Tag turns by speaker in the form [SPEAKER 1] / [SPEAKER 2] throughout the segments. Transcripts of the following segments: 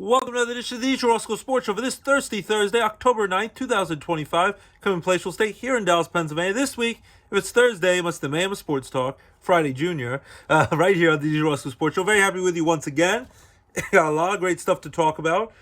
[SPEAKER 1] Welcome to another edition of the DJ Roscoe Sports Show for this Thursday, October 9th, 2025. Coming place will stay here in Dallas, Pennsylvania. This week, if it's Thursday, it must be the man of sports talk, Friday Junior, right here on the DJ Roscoe Sports Show. Very happy with you once again. Got a lot of great stuff to talk about.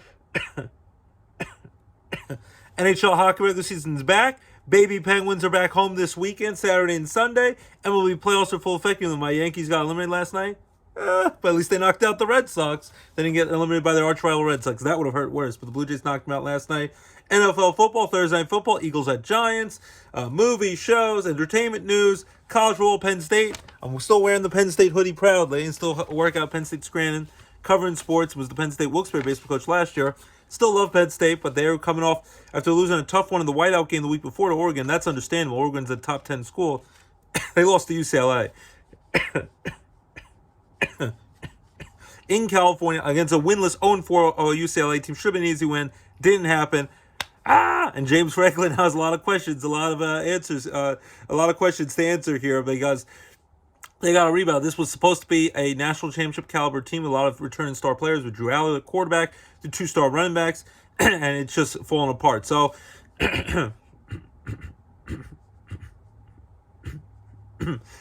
[SPEAKER 1] NHL hockey regular season's back. Baby Penguins are back home this weekend, Saturday and Sunday. MLB playoffs are full effect. Even though my Yankees got eliminated last night. But at least they knocked out the Red Sox. They didn't get eliminated by their arch rival Red Sox. That would have hurt worse. But the Blue Jays knocked them out last night. NFL football, Thursday night football, Eagles at Giants, movies, shows, entertainment news, college roll, Penn State. I'm still wearing the Penn State hoodie proudly and still work out Penn State Scranton. Covering sports, was the Penn State Wilkes-Barre baseball coach last year. Still love Penn State, but they're coming off after losing a tough one in the whiteout game the week before to Oregon. That's understandable. Oregon's a top 10 school. They lost to UCLA. In California against a winless 0-4 UCLA team. Should have been an easy win. Didn't happen. And James Franklin has a lot of questions, a lot of answers, a lot of questions to answer here because they got a rebound. This was supposed to be a national championship caliber team with a lot of returning star players with Drew Allen, the quarterback, the 2-star running backs, and it's just falling apart. So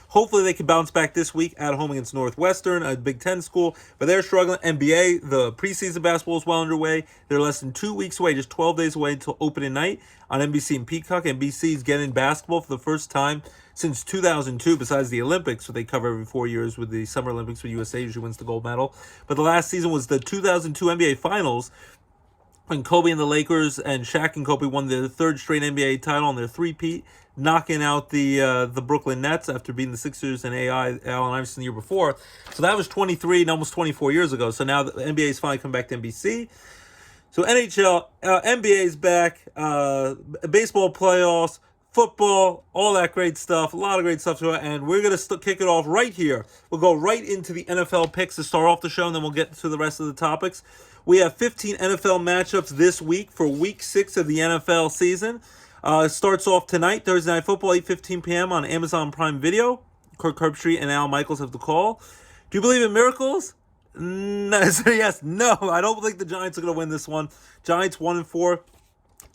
[SPEAKER 1] hopefully they can bounce back this week at home against Northwestern, a Big Ten school, but they're struggling. NBA, the preseason basketball is well underway. They're less than 2 weeks away, just 12 days away until opening night on NBC and Peacock. NBC is getting basketball for the first time since 2002, besides the Olympics, so they cover every 4 years with the Summer Olympics, where USA usually wins the gold medal. But the last season was the 2002 NBA Finals, when Kobe and the Lakers and Shaq and Kobe won their third straight NBA title on their three-peat, knocking out the Brooklyn Nets after beating the Sixers and Allen Iverson the year before. So that was 23 and almost 24 years ago. So now the NBA is finally come back to NBC. So NHL, NBA is back, baseball playoffs, football, all that great stuff, a lot of great stuff to it, and we're going to kick it off right here. We'll go right into the NFL picks to start off the show, and then we'll get to the rest of the topics. We have 15 NFL matchups this week for Week 6 of the NFL season. It starts off tonight, Thursday Night Football, 8:15 p.m. on Amazon Prime Video. Kirk Herbstreit and Al Michaels have the call. Do you believe in miracles? No, yes, no. I don't think the Giants are going to win this one. Giants 1-4.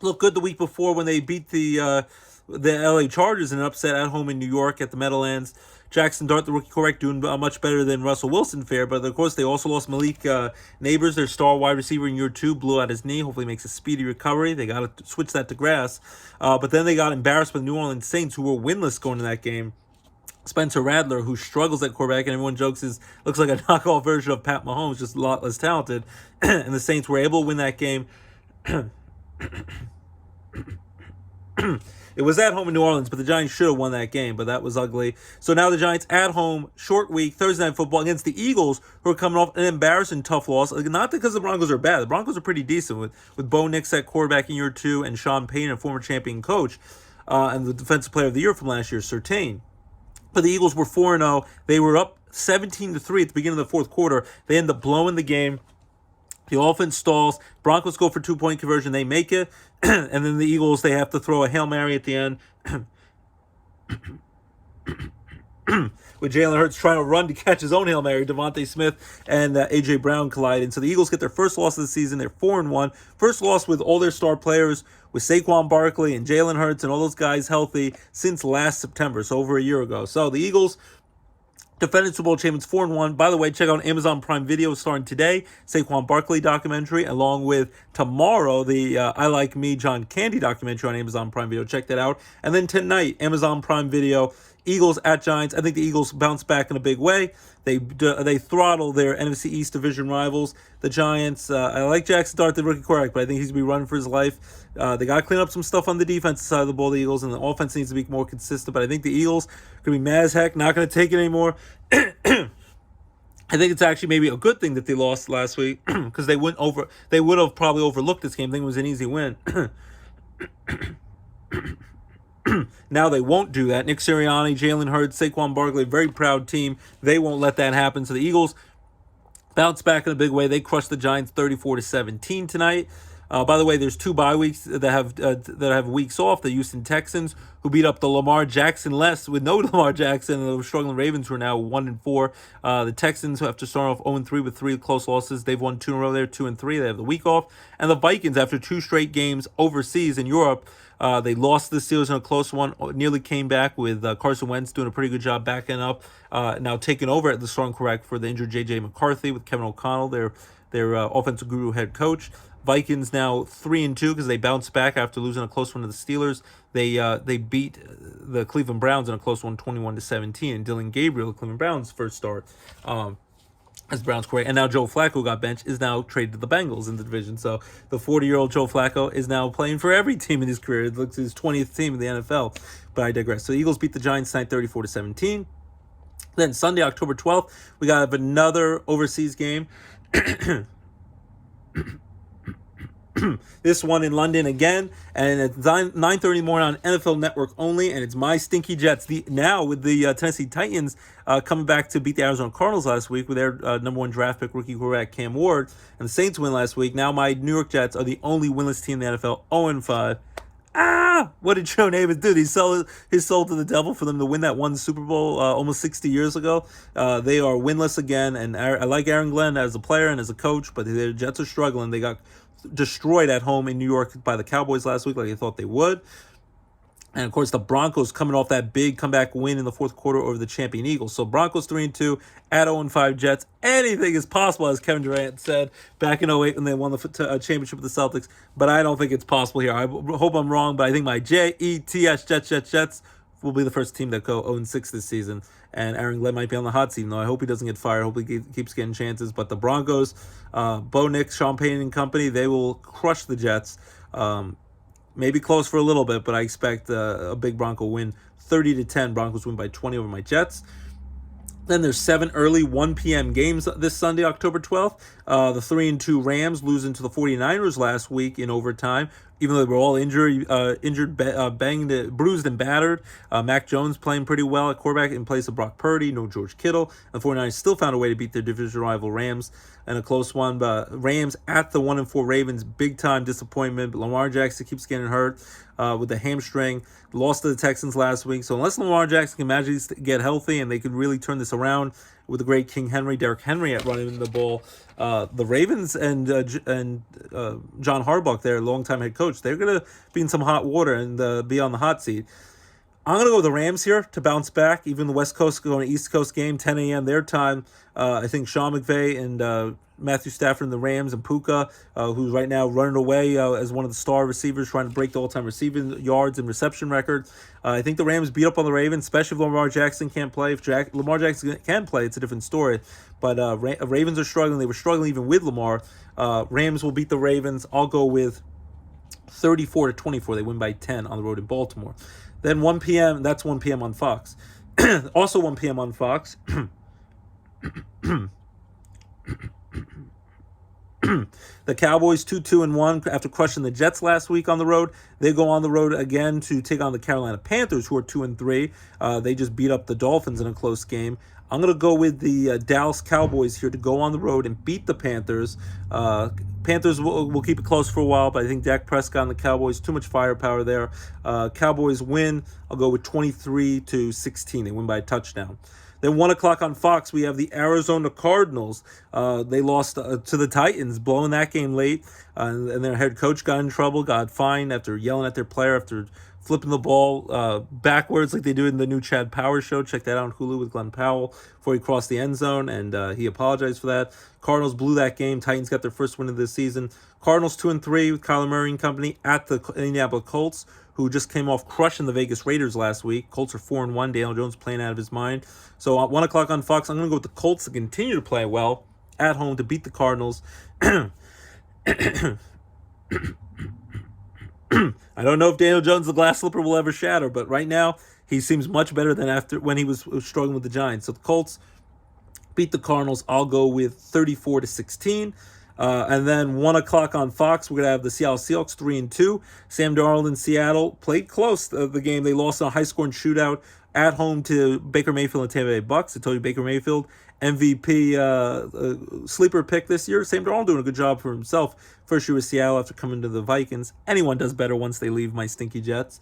[SPEAKER 1] Looked good the week before when they beat the LA Chargers in an upset at home in New York at the Meadowlands. Jackson Dart, the rookie quarterback, doing much better than Russell Wilson fair. But, of course, they also lost Malik Neighbors, their star wide receiver in year 2, blew out his knee. Hopefully makes a speedy recovery. They got to switch that to grass. But then they got embarrassed by the New Orleans Saints, who were winless going to that game. Spencer Rattler, who struggles at quarterback, and everyone jokes looks like a knockoff version of Pat Mahomes, just a lot less talented. And the Saints were able to win that game. It was at home in New Orleans, but the Giants should have won that game, but that was ugly. So now the Giants at home, short week, Thursday Night Football against the Eagles, who are coming off an embarrassing tough loss. Not because the Broncos are bad. The Broncos are pretty decent with Bo Nix at quarterback in year 2 and Sean Payton, a former champion coach, and the defensive player of the year from last year, Surtain. But the Eagles were 4-0. They were up 17-3 at the beginning of the fourth quarter. They end up blowing the game. The offense stalls. Broncos go for 2-point conversion. They make it. And then the Eagles, they have to throw a Hail Mary at the end. With Jalen Hurts trying to run to catch his own Hail Mary. Devontae Smith and A.J. Brown collide. And so the Eagles get their first loss of the season. They're 4-1. First loss with all their star players, with Saquon Barkley and Jalen Hurts and all those guys healthy since last September, so over a year ago. So the Eagles, defending Super Bowl champions, 4-1. By the way, check out Amazon Prime Video starting today. Saquon Barkley documentary, along with tomorrow the I Like Me John Candy documentary on Amazon Prime Video. Check that out. And then tonight, Amazon Prime Video, Eagles at Giants. I think the Eagles bounce back in a big way. They throttle their NFC East division rivals. The Giants, I like Jackson Dart, the rookie quarterback, but I think he's going to be running for his life. They got to clean up some stuff on the defensive side of the ball, the Eagles, and the offense needs to be more consistent. But I think the Eagles are going to be mad as heck, not going to take it anymore. I think it's actually maybe a good thing that they lost last week because they would have probably overlooked this game. I think it was an easy win. Now they won't do that. Nick Sirianni, Jalen Hurts, Saquon Barkley, very proud team. They won't let that happen. So the Eagles bounce back in a big way. They crushed the Giants 34-17 tonight. By the way, there's 2 bye weeks that have weeks off. The Houston Texans, who beat up the Lamar Jackson less with no Lamar Jackson, and the struggling Ravens, who are now 1-4. The Texans, who after starting off 0-3 with 3 close losses, they've won 2 in a row there, 2-3. They have the week off. And the Vikings, after 2 straight games overseas in Europe, they lost to the Steelers in a close one, nearly came back with Carson Wentz doing a pretty good job backing up, now taking over at the starting correct for the injured J.J. McCarthy with Kevin O'Connell, their offensive guru head coach. Vikings now 3-2 because they bounced back after losing a close one to the Steelers. They beat the Cleveland Browns in a close one, 21-17. And Dylan Gabriel, the Cleveland Browns' first start as Browns quarterback, and now Joe Flacco got benched, is now traded to the Bengals in the division. So the 40-year-old Joe Flacco is now playing for every team in his career. It looks his 20th team in the NFL. But I digress. So the Eagles beat the Giants tonight, 34-17. Then Sunday, October 12th, we got another overseas game. This one in London again, and it's 9:30 in the morning on NFL Network only, and it's my stinky Jets. Now with the Tennessee Titans coming back to beat the Arizona Cardinals last week with their number 1 draft pick rookie quarterback Cam Ward, and the Saints win last week. Now my New York Jets are the only winless team in the NFL, 0-5. What did Joe Namath do? He sold his soul to the devil for them to win that one Super Bowl almost 60 years ago. They are winless again, and I like Aaron Glenn as a player and as a coach, but the Jets are struggling. They got destroyed at home in New York by the Cowboys last week, like I thought they would. And of course, the Broncos coming off that big comeback win in the fourth quarter over the champion Eagles. So Broncos 3-2 at 0-5 Jets. Anything is possible, as Kevin Durant said back in 2008 when they won the championship with the Celtics. But I don't think it's possible here. I hope I'm wrong, but I think my Jets will be the first team that go 0-6 this season. And Aaron Glenn might be on the hot seat. No, I hope he doesn't get fired. I hope he keeps getting chances. But the Broncos, Bo Nix, Sean Payton and company, they will crush the Jets. Maybe close for a little bit, but I expect a big Bronco win. 30-10, Broncos win by 20 over my Jets. Then there's 7 early 1 p.m. games this Sunday, October 12th. The 3-2 Rams losing to the 49ers last week in overtime, even though they were all injured, banged, bruised, and battered. Mac Jones playing pretty well at quarterback in place of Brock Purdy, no George Kittle. And the 49ers still found a way to beat their division rival Rams in a close one. But Rams at the 1-4 Ravens, big-time disappointment. But Lamar Jackson keeps getting hurt with the hamstring. Lost to the Texans last week. So unless Lamar Jackson can magically get healthy and they can really turn this around with the great King Henry, Derrick Henry at running the ball, the Ravens and John Harbaugh, their longtime head coach, they're going to be in some hot water and be on the hot seat. I'm going to go with the Rams here to bounce back. Even the West Coast going to East Coast game, 10 a.m. their time. I think Sean McVay and Matthew Stafford and the Rams and Puka, who's right now running away as one of the star receivers, trying to break the all-time receiving yards and reception record. I think the Rams beat up on the Ravens, especially if Lamar Jackson can't play. If Lamar Jackson can play, it's a different story. But Ravens are struggling. They were struggling even with Lamar. Rams will beat the Ravens. I'll go with 34-24. They win by 10 on the road in Baltimore. Then 1 p.m., that's 1 p.m. on Fox. Also 1 p.m. on Fox. The Cowboys 2-1 after crushing the Jets last week on the road. They go on the road again to take on the Carolina Panthers, who are 2-3. They just beat up the Dolphins in a close game. I'm going to go with the Dallas Cowboys here to go on the road and beat the Panthers. Panthers will keep it close for a while, but I think Dak Prescott and the Cowboys, too much firepower there. Cowboys win. I'll go with 23-16. They win by a touchdown. Then 1 o'clock on Fox, we have the Arizona Cardinals. They lost to the Titans, blowing that game late. And their head coach got in trouble, got fined after yelling at their player, after flipping the ball backwards like they do in the new Chad Power show. Check that out on Hulu with Glenn Powell before he crossed the end zone, and he apologized for that. Cardinals blew that game. Titans got their first win of the season. Cardinals 2-3 with Kyler Murray and company at the Indianapolis Colts, who just came off crushing the Vegas Raiders last week. Colts are 4-1. Daniel Jones playing out of his mind. So at 1 o'clock on Fox, I'm going to go with the Colts to continue to play well at home to beat the Cardinals. I don't know if Daniel Jones, the glass slipper, will ever shatter, but right now he seems much better than when he was struggling with the Giants. So the Colts beat the Cardinals. I'll go with 34-16. And then 1 o'clock on Fox, we're going to have the Seattle Seahawks 3-2. Sam Darnold in Seattle played close the game. They lost in a high-scoring shootout at home to Baker Mayfield and Tampa Bay Bucks. I told you Baker Mayfield, MVP sleeper pick this year. Sam Darnold doing a good job for himself. First year with Seattle after coming to the Vikings. Anyone does better once they leave my stinky Jets.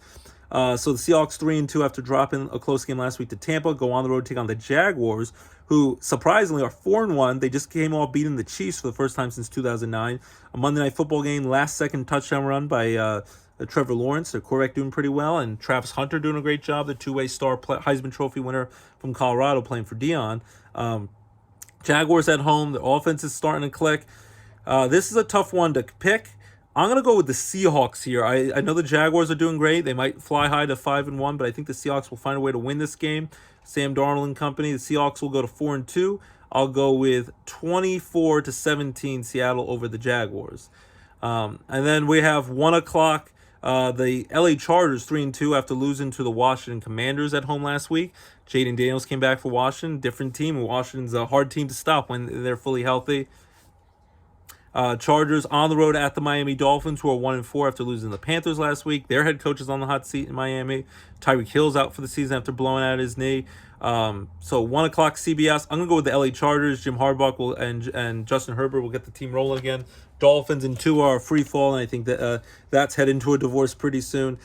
[SPEAKER 1] So the Seahawks 3-2 after dropping a close game last week to Tampa, go on the road to take on the Jaguars, who surprisingly are 4-1. They just came off beating the Chiefs for the first time since 2009. A Monday Night Football game, last second touchdown run by Trevor Lawrence, their quarterback, doing pretty well, and Travis Hunter doing a great job, the two-way star Heisman Trophy winner from Colorado playing for Deion. Jaguars at home, the offense is starting to click. This is a tough one to pick. I'm going to go with the Seahawks here. I know the Jaguars are doing great. They might fly high to 5-1, but I think the Seahawks will find a way to win this game. Sam Darnold and company. The Seahawks will go to 4-2. I'll go with 24-17 Seattle over the Jaguars. And then we have 1 o'clock. The LA Chargers 3-2 after losing to the Washington Commanders at home last week. Jaden Daniels came back for Washington. Different team. Washington's a hard team to stop when they're fully healthy. Chargers on the road at the Miami Dolphins, who are 1-4 after losing the Panthers last week. Their head coach is on the hot seat in Miami. Tyreek Hill's out for the season after blowing out his knee. So 1 o'clock CBS. I'm gonna go with the LA Chargers. Jim Harbaugh and Justin Herbert will get the team rolling again. Dolphins and Tua are free fall, and I think that that's heading to a divorce pretty soon.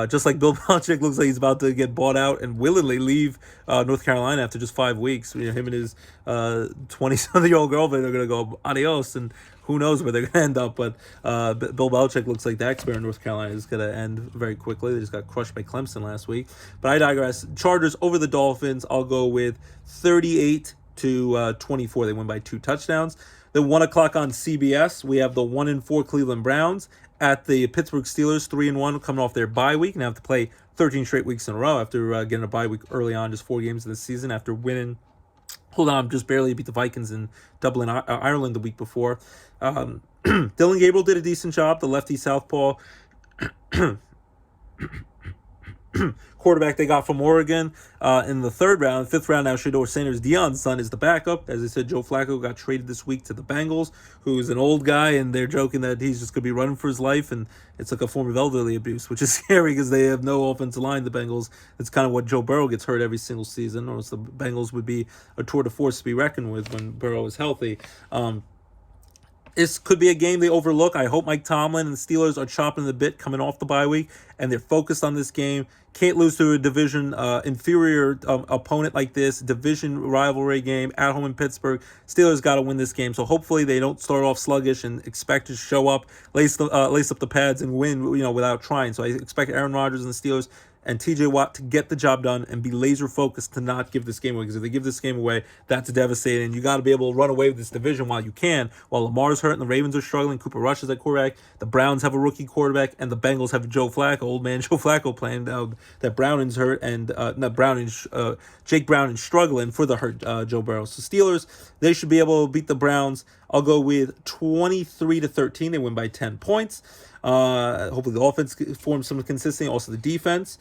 [SPEAKER 1] Just like Bill Belichick looks like he's about to get bought out and willingly leave North Carolina after just 5 weeks. You know, him and his 20-something-year-old girlfriend are going to go adios, and who knows where they're going to end up. But Bill Belichick looks like that experiment in North Carolina is going to end very quickly. They just got crushed by Clemson last week. But I digress. Chargers over the Dolphins. I'll go with 38-24. They win by 2 touchdowns. Then 1 o'clock on CBS, we have the 1-4 Cleveland Browns at the Pittsburgh Steelers, 3-1, coming off their bye week and have to play 13 straight weeks in a row after getting a bye week early on, just 4 games of the season after winning. Just barely beat the Vikings in Dublin, Ireland the week before. Dylan Gabriel did a decent job, the lefty southpaw quarterback they got from Oregon in the 3rd round. 5th round, now Shedeur Sanders, Deion's son, is the backup. As I said, Joe Flacco got traded this week to the Bengals, who's an old guy, and they're joking that he's just going to be running for his life, and it's like a form of elderly abuse, which is scary because they have no offensive line, the Bengals. It's kind of what Joe Burrow gets hurt every single season, or else the Bengals would be a tour de force to be reckoned with when Burrow is healthy. This could be a game they overlook. I hope Mike Tomlin and the Steelers are chopping the bit coming off the bye week, and they're focused on this game. Can't lose to a division inferior opponent like this. Division rivalry game at home in Pittsburgh. Steelers got to win this game. So hopefully they don't start off sluggish and expect to show up, lace up the pads and win, without trying. So I expect Aaron Rodgers and the Steelers and TJ Watt to get the job done and be laser focused to not give this game away. Because if they give this game away, that's devastating. You got to be able to run away with this division while you can. While Lamar's hurt and the Ravens are struggling, Cooper Rush is at quarterback. The Browns have a rookie quarterback, and the Bengals have Joe Flacco, old man Joe Flacco, playing. That Browning's hurt, and Jake Browning's struggling for the hurt Joe Burrow. So Steelers, they should be able to beat the Browns. I'll go with 23-13. They win by 10 points. Hopefully the offense forms some consistency. Also the defense.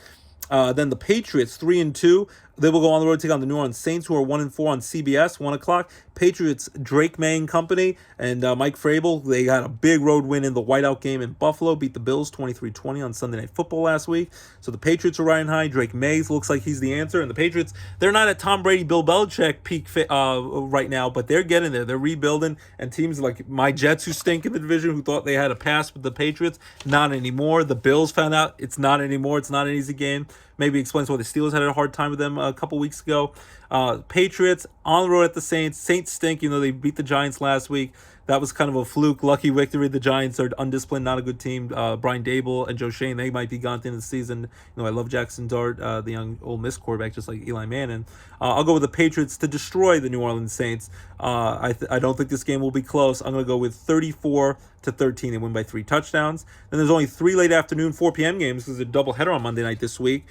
[SPEAKER 1] Then the Patriots 3-2. They will go on the road to take on the New Orleans Saints, who are 1-4 on CBS, 1 o'clock. Patriots, Drake May and company, and Mike Vrabel. They got a big road win in the whiteout game in Buffalo. Beat the Bills 23-20 on Sunday Night Football last week. So the Patriots are riding high. Drake May looks like he's the answer. And the Patriots, they're not at Tom Brady, Bill Belichick peak right now, but they're getting there. They're rebuilding. And teams like my Jets, who stink in the division, who thought they had a pass with the Patriots, not anymore. The Bills found out it's not anymore. It's not an easy game. Maybe explains why the Steelers had a hard time with them a couple weeks ago. Patriots on the road at the Saints. Saints stink. They beat the Giants last week. That was kind of a fluke, lucky victory. The Giants are undisciplined, not a good team. Brian Dable and Joe Shane, they might be gone at the end of the season. I love Jackson Dart, the young Ole Miss quarterback, just like Eli Manning. I'll go with the Patriots to destroy the New Orleans Saints. I don't think this game will be close. I'm going to go with 34-13. They win by 3 touchdowns. Then there's only 3 late afternoon, 4 p.m. games because there's a doubleheader on Monday night this week.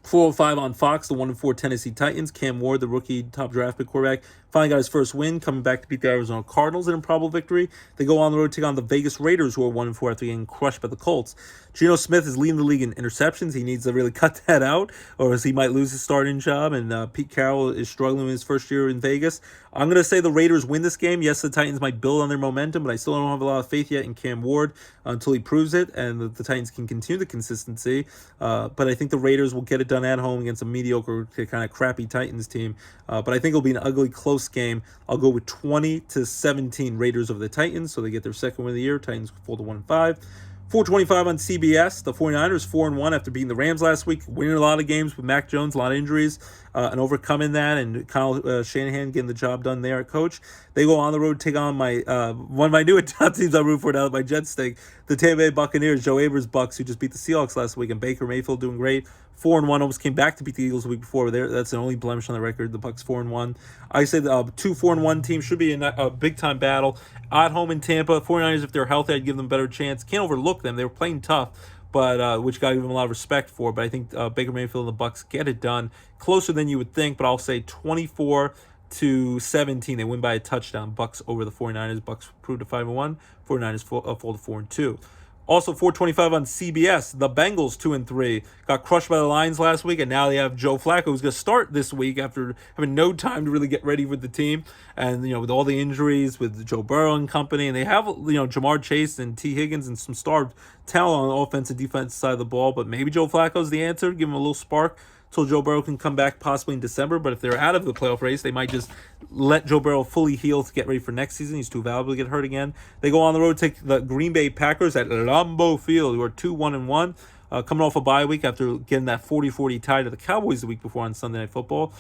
[SPEAKER 1] 4:05 on Fox, the 1-4 Tennessee Titans. Cam Ward, the rookie top draft pick quarterback, finally got his first win, coming back to beat the Arizona Cardinals in an improbable victory. They go on the road to take on the Vegas Raiders, who are 1-4 after getting crushed by the Colts. Geno Smith is leading the league in interceptions. He needs to really cut that out, or else he might lose his starting job. And Pete Carroll is struggling in his first year in Vegas. I'm going to say the Raiders win this game. Yes, the Titans might build on their momentum, but I still don't have a lot of faith yet in Cam Ward until he proves it, and the Titans can continue the consistency. But I think the Raiders will get it done at home against a mediocre, kind of crappy Titans team. But I think it'll be an ugly, close game. I'll go with 20-17 Raiders over the Titans, so they get their second win of the year. Titans fall to 1-5. 425 on CBS. The 49ers 4-1 after beating the Rams last week, winning a lot of games with Mac Jones, a lot of injuries, and overcoming that, and Kyle Shanahan getting the job done there at coach. They go on the road to take on my one of my new top teams I root for now, my Jets thing, the Tampa Bay Buccaneers, Joe Avers Bucks, who just beat the Seahawks last week, and Baker Mayfield doing great. 4-1, almost came back to beat the Eagles the week before. That's the only blemish on the record. The Bucks 4-1. I say the 2 4-1 teams should be in a big time battle at home in Tampa. 49ers, if they're healthy, I'd give them a better chance. Can't overlook them. They were playing tough, but which got to give them a lot of respect for. But I think Baker Mayfield and the Bucks get it done closer than you would think. But I'll say 24-17. They win by a touchdown. Bucks over the 49ers. Bucks prove to 5-1. 49ers fall to 4-2. Also, 425 on CBS, the Bengals 2-3 got crushed by the Lions last week, and now they have Joe Flacco, who's going to start this week after having no time to really get ready with the team, and with all the injuries with Joe Burrow and company, and they have Jamar Chase and T. Higgins and some star talent on the offense and defensive side of the ball, but maybe Joe Flacco's the answer, give him a little spark till Joe Burrow can come back possibly in December. But if they're out of the playoff race, they might just let Joe Burrow fully heal to get ready for next season. He's too valuable to get hurt again. They go on the road, take the Green Bay Packers at Lambeau Field, who are 2-1-1, coming off a bye week after getting that 40-40 tie to the Cowboys the week before on Sunday Night Football.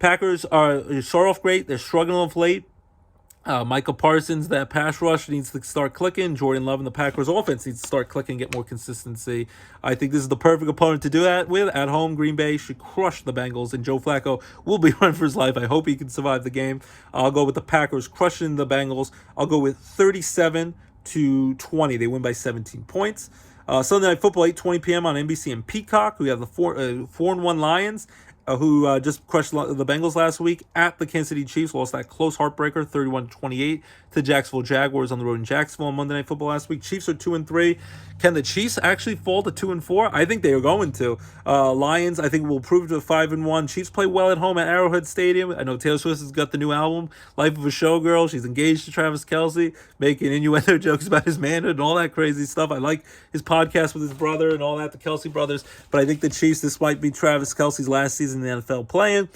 [SPEAKER 1] Packers start off great. They're struggling of late. Micah Parsons, that pass rush needs to start clicking. Jordan Love and the Packers offense needs to start clicking and get more consistency. I think this is the perfect opponent to do that with. At home, Green Bay should crush the Bengals, and Joe Flacco will be running for his life. I hope he can survive the game. I'll go with the Packers crushing the Bengals. I'll go with 37-20. They win by 17 points. Sunday Night Football, 8:20 p.m. on NBC and Peacock. We have the 4-1 Lions, who just crushed the Bengals last week at the Kansas City Chiefs, lost that close heartbreaker, 31-28 to Jacksonville Jaguars on the road in Jacksonville on Monday Night Football last week. Chiefs are 2-3. Can the Chiefs actually fall to 2-4? I think they are going to. Lions, I think, will prove to 5-1. Chiefs play well at home at Arrowhead Stadium. I know Taylor Swift has got the new album, Life of a Showgirl. She's engaged to Travis Kelce, making innuendo jokes about his manhood and all that crazy stuff. I like his podcast with his brother and all that, the Kelce brothers. But I think the Chiefs, this might be Travis Kelce's last season in the NFL playing.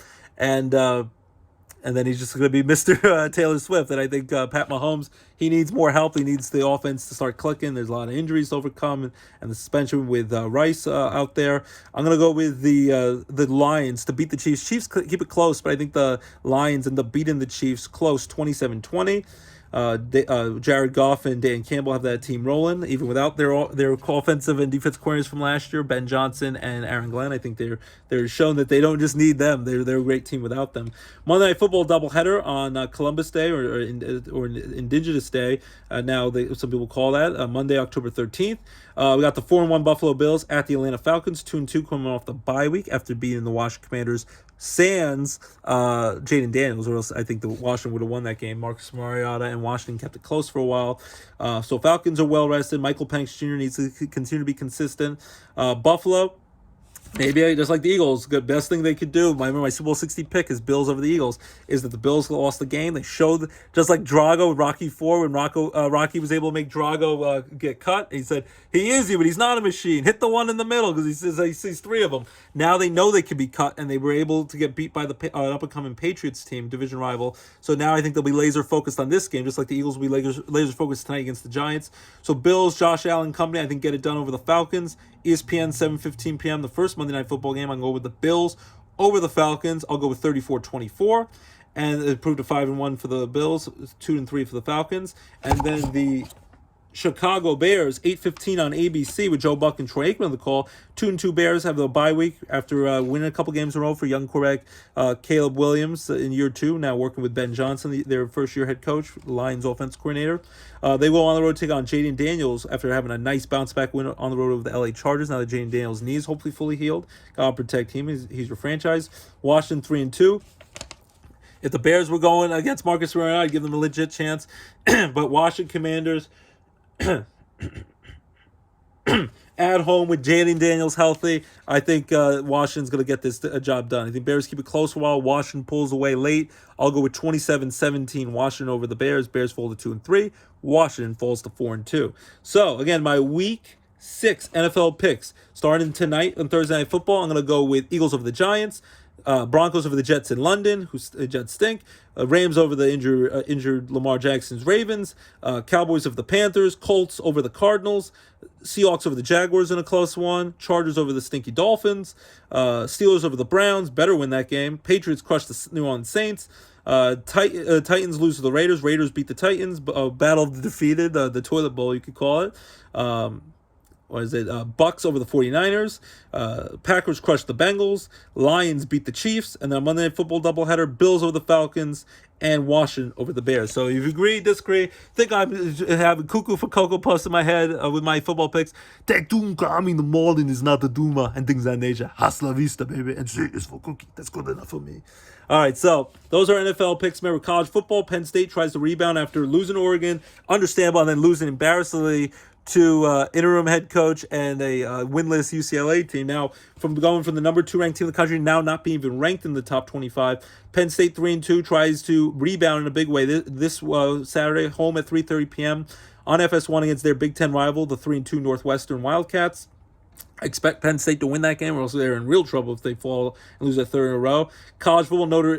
[SPEAKER 1] And then he's just going to be Mr. Taylor Swift. And I think Pat Mahomes, he needs more help. He needs the offense to start clicking. There's a lot of injuries to overcome, and the suspension with Rice out there. I'm going to go with the Lions to beat the Chiefs. Chiefs keep it close, but I think the Lions end up beating the Chiefs close, 27-20. Jared Goff and Dan Campbell have that team rolling, even without their offensive and defensive coordinators from last year, Ben Johnson and Aaron Glenn. I think they're shown that they don't just need them; they're a great team without them. Monday Night Football doubleheader on Columbus Day or Indigenous Day. Some people call that Monday, October 13th. We got the 4-1 Buffalo Bills at the Atlanta Falcons, 2-2 coming off the bye week after beating the Washington Commanders. Sans Jaden Daniels, or else I think the Washington would have won that game. Marcus Mariota and Washington kept it close for a while. So Falcons are well rested. Michael Penix Jr. needs to continue to be consistent. Buffalo, maybe just like the Eagles, the best thing they could do, my Super Bowl 60 pick is Bills over the Eagles, is that the Bills lost the game. They showed, just like Drago, Rocky IV, when Rocky was able to make Drago get cut, he said, he is you, but he's not a machine. Hit the one in the middle, because he says he sees three of them. Now they know they can be cut, and they were able to get beat by the up-and-coming Patriots team, division rival. So now I think they'll be laser-focused on this game, just like the Eagles will be laser-focused tonight against the Giants. So Bills, Josh Allen company, I think get it done over the Falcons. ESPN, 7:15 p.m., the first Monday Night Football game. I can go with the Bills over the Falcons. I'll go with 34-24. And it proved to 5-1 for the Bills, 2-3 for the Falcons. And then the Chicago Bears, 8:15 on ABC with Joe Buck and Troy Aikman on the call. 2-2 Bears have the bye week after winning a couple games in a row for young quarterback Caleb Williams in year 2, now working with Ben Johnson, their first-year head coach, Lions offense coordinator. They will on the road take on Jaden Daniels after having a nice bounce-back win on the road over the LA Chargers. Now that Jaden Daniels' knee is hopefully fully healed, God protect him. He's your franchise. Washington 3-2. If the Bears were going against Marcus Mariota, I'd give them a legit chance. But Washington Commanders at home with Jaden Daniels healthy, I think Washington's going to get this job done. I think Bears keep it close for a while. Washington pulls away late. I'll go with 27-17 Washington over the Bears. Bears fall to 2-3. Washington falls to 4-2. So, again, my Week 6 NFL picks. Starting tonight on Thursday Night Football, I'm going to go with Eagles over the Giants, Broncos over the Jets in London, the Jets stink, Rams over the injured Lamar Jackson's Ravens, Cowboys over the Panthers, Colts over the Cardinals, Seahawks over the Jaguars in a close one, Chargers over the stinky Dolphins, Steelers over the Browns, better win that game, Patriots crush the New Orleans Saints, Titans lose to the Raiders, Raiders beat the Titans, battle of the defeated, the toilet bowl you could call it. Bucks over the 49ers, Packers crushed the Bengals, Lions beat the Chiefs, and then a Monday Night Football doubleheader, Bills over the Falcons, and Washington over the Bears. So if you agree, disagree, think I'm having cuckoo for Cocoa Puffs in my head with my football picks, that Doomka, I mean the Marlin is not the Duma, and things of that nature. Hasta la vista, baby, and C is for cookie. That's good enough for me. All right, so those are NFL picks. Remember, college football, Penn State tries to rebound after losing to Oregon, understandable, and then losing embarrassingly to interim head coach and a winless UCLA team. Now, from going from the number 2 ranked team in the country, now not being even ranked in the top 25, Penn State 3-2 tries to rebound in a big way. This Saturday, home at 3:30 p.m. on FS1 against their Big Ten rival, the 3-2 Northwestern Wildcats. I expect Penn State to win that game, or else they're in real trouble if they fall and lose a third in a row. College football, Notre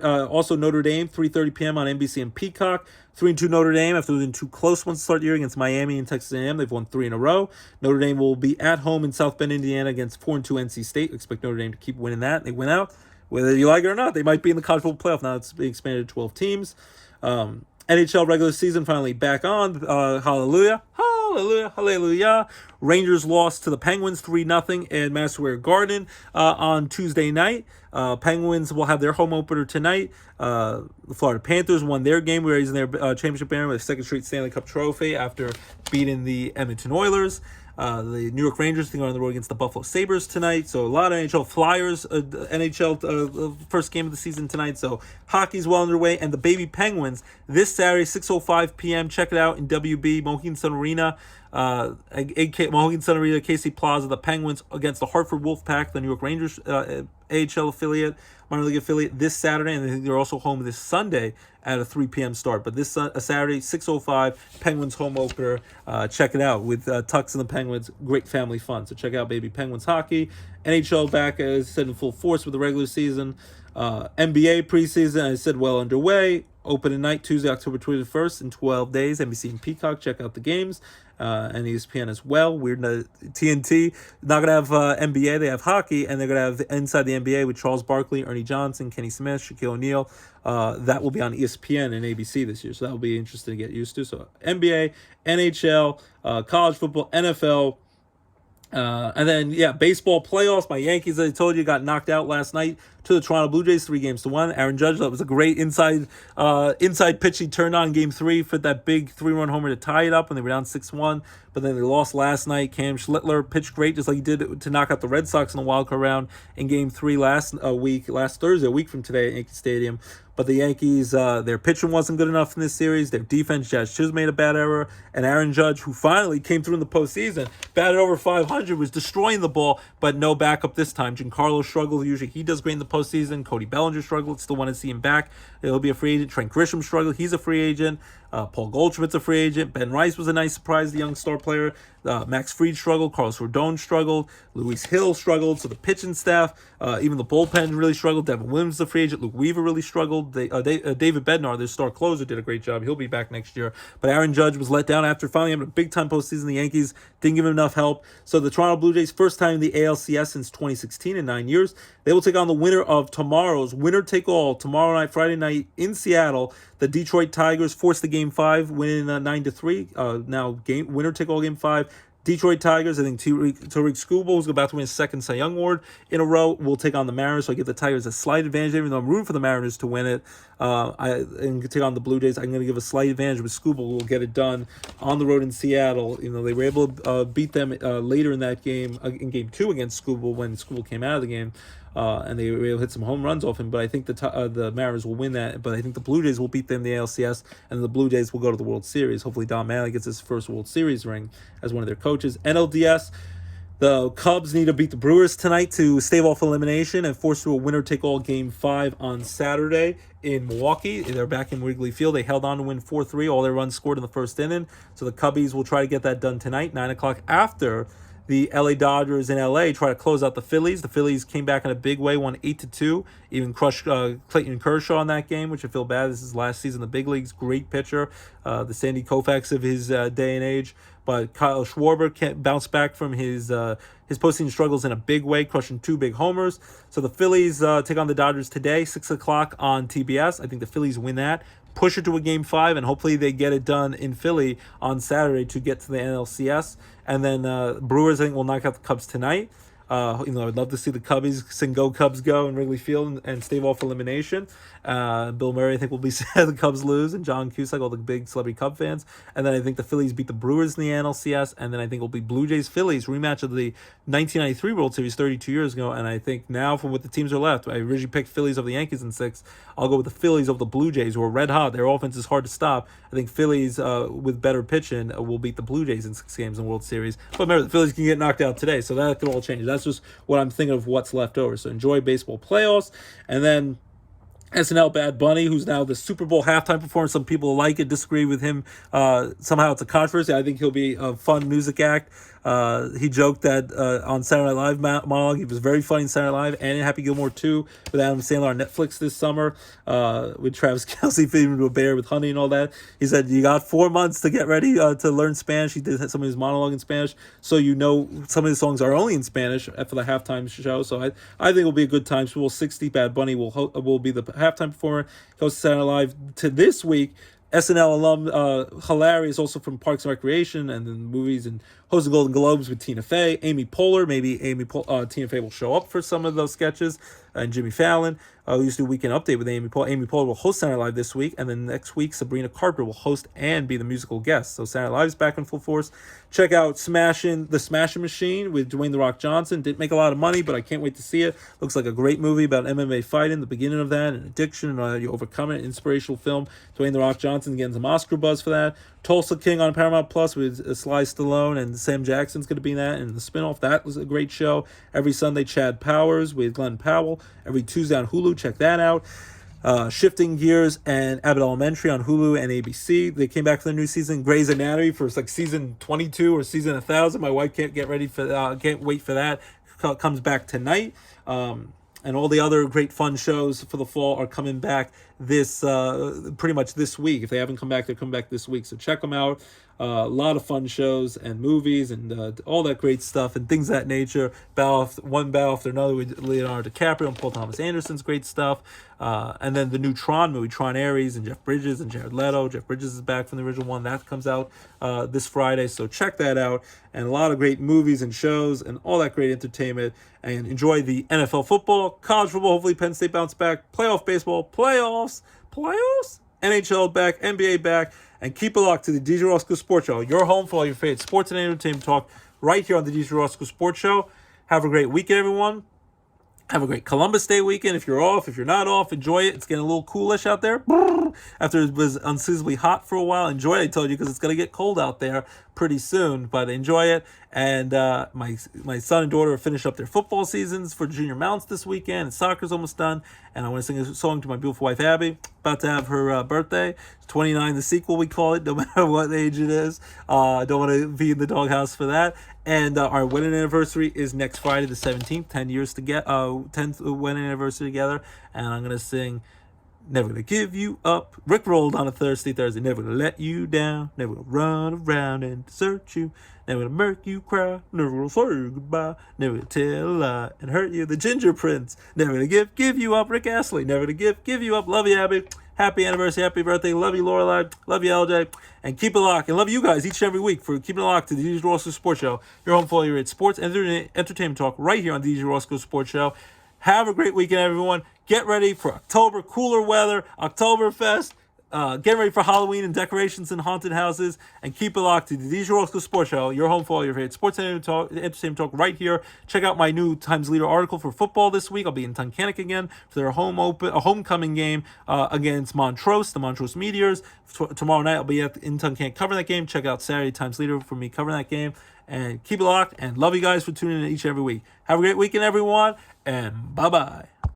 [SPEAKER 1] Dame, 3:30 p.m. on NBC and Peacock. 3-2 Notre Dame after losing 2 close ones to start the year against Miami and Texas A&M. They've won 3 in a row. Notre Dame will be at home in South Bend, Indiana against 4-2 NC State. We expect Notre Dame to keep winning that. They win out. Whether you like it or not, they might be in the college football playoff. Now it's being expanded to 12 teams. NHL regular season finally back on. Hallelujah. Hallelujah. Hallelujah. Rangers lost to the Penguins 3-0 at Madison Square Garden on Tuesday night. Penguins will have their home opener tonight. The Florida Panthers won their game, raising their championship banner with a second straight Stanley Cup trophy after beating the Edmonton Oilers. The New York Rangers think are on the road against the Buffalo Sabres tonight. So a lot of NHL Flyers, NHL first game of the season tonight. So hockey's well underway. And the Baby Penguins this Saturday, 6:05 p.m. Check it out in WB, Mohegan Sun Arena. Mohegan Sun Arena, KC Plaza, the Penguins against the Hartford Wolfpack, the New York Rangers AHL affiliate, minor league affiliate, this Saturday, and I think they're also home this Sunday at a 3 p.m. start. But this Saturday, 6:05, Penguins home opener. Check it out with Tux and the Penguins. Great family fun. So check out Baby Penguins hockey. NHL back, as I said, in full force with the regular season. NBA preseason, I said, well underway. Opening night, Tuesday, October 21st, in 12 days. NBC and Peacock, check out the games. And ESPN as well. Weird, TNT, not going to have NBA, they have hockey, and they're going to have Inside the NBA with Charles Barkley, Ernie Johnson, Kenny Smith, Shaquille O'Neal. That will be on ESPN and ABC this year, so that will be interesting to get used to. So NBA, NHL, college football, NFL, and then, baseball playoffs. My Yankees, as I told you, got knocked out last night to the Toronto Blue Jays 3-1. Aaron Judge, that was a great inside pitch he turned on Game 3 for that big 3-run homer to tie it up when they were down 6-1. But then they lost last night. Cam Schlittler pitched great, just like he did to knock out the Red Sox in the wild card round in Game 3 last Thursday, a week from today at Yankee Stadium. But the Yankees, their pitching wasn't good enough in this series. Their defense, Jazz Chisholm made a bad error. And Aaron Judge, who finally came through in the postseason, batted over 500, was destroying the ball, but no backup this time. Giancarlo struggled. Usually he does great in the postseason. Cody Bellinger struggled. Still want to see him back. He'll be a free agent. Trent Grisham struggled. He's a free agent. Paul Goldschmidt's a free agent. Ben Rice was a nice surprise, the young star player. Max Fried struggled. Carlos Rodon struggled. Luis Hill struggled. So the pitching staff, even the bullpen really struggled. Devin Williams, the free agent. Luke Weaver really struggled. David Bednar, their star closer, did a great job. He'll be back next year. But Aaron Judge was let down after finally having a big-time postseason. The Yankees didn't give him enough help. So the Toronto Blue Jays, first time in the ALCS since 2016 in 9 years. They will take on the winner of tomorrow's winner-take-all, tomorrow night, Friday night, in Seattle. The Detroit Tigers forced the Game 5, winning 9-3. Now, winner-take-all Game 5. Detroit Tigers, I think Tariq Skubal, who's about to win his second Cy Young Award in a row, will take on the Mariners. So I give the Tigers a slight advantage, even though I'm rooting for the Mariners to win it. And take on the Blue Jays. I'm going to give a slight advantage, but Skubal will get it done on the road in Seattle. You know, they were able to beat them later in that game, in Game 2 against Skubal, when Skubal came out of the game. And they were able to hit some home runs off him, but I think the Mariners will win that. But I think the Blue Jays will beat them in the ALCS, and the Blue Jays will go to the World Series. Hopefully Don Mattingly gets his first World Series ring as one of their coaches. NLDS, the Cubs need to beat the Brewers tonight to stave off elimination and force through a winner-take-all Game 5 on Saturday in Milwaukee. They're back in Wrigley Field. They held on to win 4-3. All their runs scored in the first inning. So the Cubbies will try to get that done tonight, 9 o'clock after the LA Dodgers in LA try to close out the Phillies. The Phillies came back in a big way, won 8-2, even crushed Clayton Kershaw in that game, which I feel bad. This is his last season in the big leagues. Great pitcher, the Sandy Koufax of his day and age. But Kyle Schwarber can't bounce back from his postseason struggles in a big way, crushing 2 big homers. So the Phillies take on the Dodgers today, 6 o'clock on TBS. I think the Phillies win that, push it to a Game 5, and hopefully they get it done in Philly on Saturday to get to the NLCS. And then Brewers, I think, will knock out the Cubs tonight. I'd love to see the Cubbies sing "Go Cubs Go" in Wrigley Field and stave off elimination. Bill Murray, I think, will be sad the Cubs lose, and John Cusack, all the big celebrity Cub fans. And then I think the Phillies beat the Brewers in the NLCS, and then I think it will be Blue Jays-Phillies, rematch of the 1993 World Series 32 years ago. And I think now, from what the teams are left, I originally picked Phillies over the Yankees in 6. I'll go with the Phillies over the Blue Jays, who are red hot. Their offense is hard to stop. I think Phillies, with better pitching, will beat the Blue Jays in 6 games in the World Series. But remember, the Phillies can get knocked out today, so that could all change. That's just what I'm thinking of what's left over. So enjoy baseball playoffs. And then SNL Bad Bunny, who's now the Super Bowl halftime performer. Some people like it, disagree with him. Somehow it's a controversy. I think he'll be a fun music act. He joked that on Saturday Night Live monologue, he was very funny in Saturday Night Live and in Happy Gilmore 2 with Adam Sandler on Netflix this summer, with Travis Kelce feeding him to a bear with honey and all that. He said, you got 4 months to get ready to learn Spanish. He did some of his monologue in Spanish, so some of his songs are only in Spanish for the halftime show. So I think it'll be a good time. Super Bowl 60, Bad Bunny will be the halftime performer. Goes to Saturday Night Live to this week. SNL alum, hilarious, also from Parks and Recreation and then movies, and hosting Golden Globes with Tina Fey, Amy Poehler. Maybe Tina Fey will show up for some of those sketches, and Jimmy Fallon. We used to do a Weekend Update with Amy Poehler. Amy Poehler will host Saturday Night Live this week, and then next week Sabrina Carpenter will host and be the musical guest. So Saturday Night Live is back in full force. Check out the Smashing Machine with Dwayne "The Rock" Johnson. Didn't make a lot of money, but I can't wait to see it. Looks like a great movie about MMA fighting, the beginning of that, and addiction, and how you overcome it. Inspirational film. Dwayne "The Rock" Johnson getting some Oscar buzz for that. Tulsa King on Paramount Plus with Sly Stallone, and Sam Jackson's going to be in that, and the spinoff. That was a great show. Every Sunday, Chad Powers with Glenn Powell. Every Tuesday on Hulu. Check that out. Shifting Gears and Abbott Elementary on Hulu and ABC. They came back for the new season. Grey's Anatomy for like season 22 or season 1000. My wife can't wait for that. Comes back tonight. And all the other great fun shows for the fall are coming back pretty much this week. If they haven't come back, they're coming back this week. So check them out. A lot of fun shows and movies and all that great stuff and things of that nature. One battle after another with Leonardo DiCaprio and Paul Thomas Anderson's great stuff. And then the new Tron movie, Tron Ares, and Jeff Bridges and Jared Leto. Jeff Bridges is back from the original one. That comes out this Friday. So check that out. And a lot of great movies and shows and all that great entertainment. And enjoy the NFL football, college football. Hopefully Penn State bounce back. Playoff baseball, playoffs, NHL back, NBA back. And keep it locked to the DJ Roscoe Sports Show, your home for all your favorite sports and entertainment talk right here on the DJ Roscoe Sports Show. Have a great weekend, everyone. Have a great Columbus Day weekend. If you're off, if you're not off, enjoy it. It's getting a little coolish out there. After it was unseasonably hot for a while. Enjoy it, I told you, because it's going to get cold out there pretty soon. But enjoy it. And my son and daughter finish up their football seasons for junior mounts this weekend. And soccer's almost done. And I want to sing a song to my beautiful wife, Abby. About to have her birthday. 29, the sequel, we call it, no matter what age it is. Don't want to be in the doghouse for that. And our wedding anniversary is next Friday, the 17th. 10 years to get 10th wedding anniversary together. And I'm gonna sing "Never Gonna Give You Up." Rick rolled on a Thursday. Never gonna let you down. Never gonna run around and desert you. Never gonna make you cry. Never gonna say goodbye. Never gonna tell a lie and hurt you. The Ginger Prince. Never gonna give you up. Rick Astley. Never gonna give you up. Love you, Abby. Happy anniversary, happy birthday. Love you, Lorelai. Love you, LJ. And keep it locked. And love you guys each and every week for keeping it locked to the DJ Roscoe Sports Show. Your home for all your sports and entertainment talk right here on the DJ Roscoe Sports Show. Have a great weekend, everyone. Get ready for October, cooler weather, Oktoberfest. Get ready for Halloween and decorations in haunted houses. And keep it locked to the DJ Roscoe Sports Show, your home for all your favorite sports and entertainment talk right here. Check out my new Times Leader article for football this week. I'll be in Tunkhannock again for their homecoming game against Montrose, the Montrose Meteors. Tomorrow night I'll be in Tunkhannock covering that game. Check out Saturday Times Leader for me covering that game. And keep it locked. And love you guys for tuning in each and every week. Have a great weekend, everyone. And bye-bye.